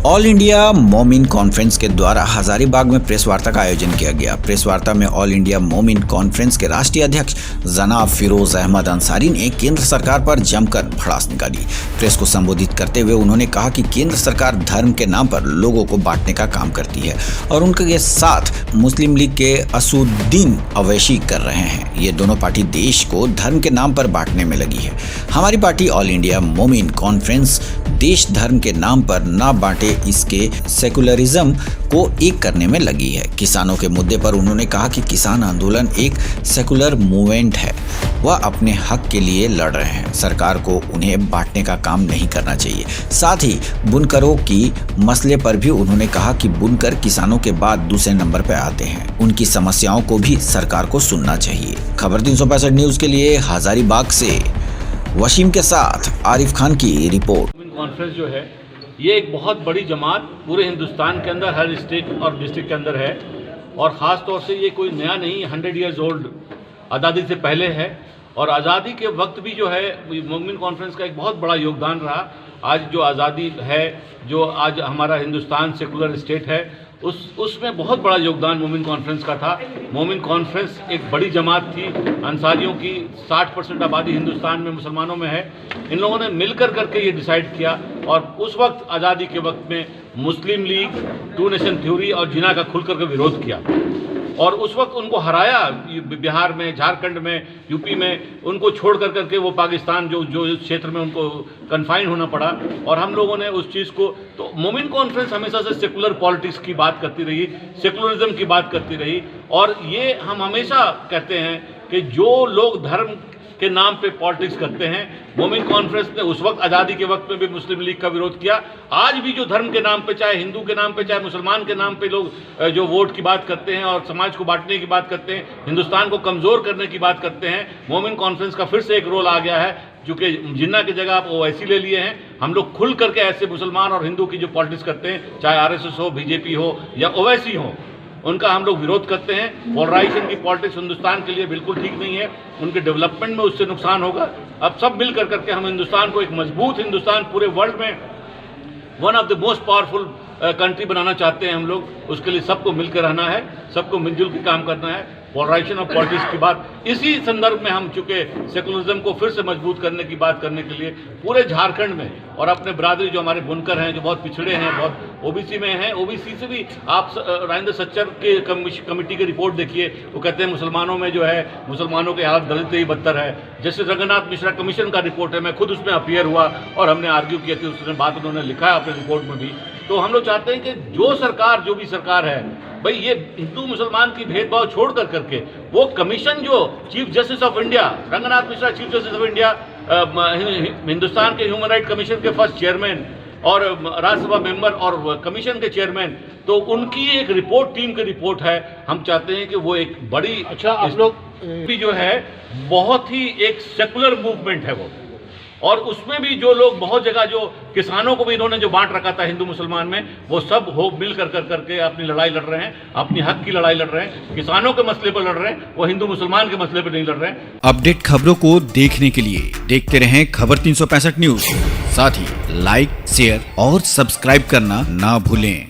All India मोमिन conference के द्वारा हजारीबाग में प्रेस वार्ता का आयोजन किया गया। प्रेस वार्ता में ऑल इंडिया मोमिन कॉन्फ्रेंस के राष्ट्रीय अध्यक्ष जनाब फिरोज अहमद अंसारी ने केंद्र सरकार पर जमकर भड़ास निकाली। प्रेस को संबोधित करते हुए उन्होंने कहा कि केंद्र सरकार धर्म के नाम पर लोगों को बांटने का काम करती है और उनके साथ मुस्लिम लीग के असुद्दीन अवैशी कर रहे हैं। ये दोनों पार्टी देश को धर्म के नाम पर बांटने में लगी है। हमारी पार्टी ऑल इंडिया मोमिन कॉन्फ्रेंस देश धर्म के नाम पर ना बांटे, इसके सेकुलरिज्म को एक करने में लगी है। किसानों के मुद्दे पर उन्होंने कहा कि किसान आंदोलन एक सेकुलर मूवमेंट है, वह अपने हक के लिए लड़ रहे हैं। सरकार को उन्हें बांटने का काम नहीं करना चाहिए। साथ ही बुनकरों की मसले पर भी उन्होंने कहा कि बुनकर किसानों के बाद दूसरे नंबर पर आते हैं, उनकी समस्याओं को भी सरकार को सुनना चाहिए। खबर 365 न्यूज के लिए हजारीबाग से वसीम के साथ आरिफ खान की रिपोर्ट। कॉन्फ्रेंस जो है ये एक बहुत बड़ी जमात पूरे हिंदुस्तान के अंदर हर स्टेट और डिस्ट्रिक्ट के अंदर है और ख़ास तौर से ये कोई नया नहीं, 100 ईयर्स ओल्ड आज़ादी से पहले है। और आज़ादी के वक्त भी जो है मोमिन कॉन्फ्रेंस का एक बहुत बड़ा योगदान रहा। आज जो आज़ादी है, जो आज हमारा हिंदुस्तान सेकुलर स्टेट है, उसमें बहुत बड़ा योगदान मोमिन कॉन्फ्रेंस का था। मोमिन कॉन्फ्रेंस एक बड़ी जमात थी, अंसारियों की 60% आबादी हिंदुस्तान में मुसलमानों में है। इन लोगों ने मिलकर करके ये डिसाइड किया और उस वक्त आज़ादी के वक्त में मुस्लिम लीग, टू नेशन थ्योरी और जिना का खुल करके विरोध किया और उस वक्त उनको हराया। बिहार में, झारखंड में, यूपी में उनको छोड़ कर करके वो पाकिस्तान जो क्षेत्र में उनको कन्फाइन होना पड़ा और हम लोगों ने उस चीज़ को, तो मोमिन कॉन्फ्रेंस हमेशा से सेकुलर पॉलिटिक्स की बात करती रही, सेकुलरिज्म की बात करती रही। और ये हम हमेशा कहते हैं कि जो लोग धर्म के नाम पे पॉलिटिक्स करते हैं, मोमिन कॉन्फ्रेंस ने उस वक्त आज़ादी के वक्त में भी मुस्लिम लीग का विरोध किया। आज भी जो धर्म के नाम पे, चाहे हिंदू के नाम पे, चाहे मुसलमान के नाम पे लोग जो वोट की बात करते हैं और समाज को बांटने की बात करते हैं, हिंदुस्तान को कमज़ोर करने की बात करते हैं, मोमिन कॉन्फ्रेंस का फिर से एक रोल आ गया है। चूँकि जिन्ना की जगह आप ओवैसी ले लिए हैं, हम लोग खुल करके ऐसे मुसलमान और हिंदू की जो पॉलिटिक्स करते हैं, चाहे RSS हो, BJP हो या ओवैसी हो, उनका हम लोग विरोध करते हैं। पोलराइजेशन की पॉलिटिक्स हिंदुस्तान के लिए बिल्कुल ठीक नहीं है, उनके डेवलपमेंट में उससे नुकसान होगा। अब सब मिल कर करके हम हिंदुस्तान को एक मजबूत हिंदुस्तान, पूरे वर्ल्ड में one of the most powerful country बनाना चाहते हैं हम लोग। उसके लिए सबको मिलकर रहना है, सबको मिलजुल के काम करना है। पोलराइजेशन और पॉलिटिक्स की बात, इसी संदर्भ में हम चूँकि सेकुलरिज्म को फिर से मजबूत करने की बात करने के लिए पूरे झारखंड में और अपने बरादरी जो हमारे बुनकर हैं, जो बहुत पिछड़े हैं, बहुत OBC में हैं, OBC से भी आप राजेंद्र सच्चर के कमेटी की रिपोर्ट देखिए, वो कहते हैं मुसलमानों में जो है, मुसलमानों की हालत दलित से ही बदतर है। जैसे रंगनाथ मिश्रा कमीशन का रिपोर्ट है, मैं खुद उसमें अपीयर हुआ और हमने आर्ग्यू किया थी, उसने बात उन्होंने लिखा है अपने रिपोर्ट में भी। तो हम लोग चाहते हैं कि जो सरकार, जो भी सरकार है भाई, ये हिंदू मुसलमान की भेदभाव छोड़ कर करके वो कमीशन जो chief justice of India, Ranganath Mishra chief justice of India, Hindustan के ह्यूमन राइट कमीशन के फर्स्ट चेयरमैन और राज्यसभा मेंबर और कमीशन के चेयरमैन, तो उनकी एक रिपोर्ट, टीम की रिपोर्ट है। हम चाहते हैं कि वो एक बड़ी, अच्छा आप लोग भी जो है बहुत ही एक सेकुलर मूवमेंट है वो, और उसमें भी जो लोग बहुत जगह, जो किसानों को भी इन्होंने जो बांट रखा था हिंदू मुसलमान में, वो सब हो मिल कर करके अपनी लड़ाई लड़ रहे हैं, अपनी हक की लड़ाई लड़ रहे हैं, किसानों के मसले पर लड़ रहे हैं, वो हिंदू मुसलमान के मसले पर नहीं लड़ रहे हैं। अपडेट खबरों को देखने के लिए देखते रहें खबर 365 न्यूज। साथ ही लाइक, शेयर और सब्सक्राइब करना ना भूलें।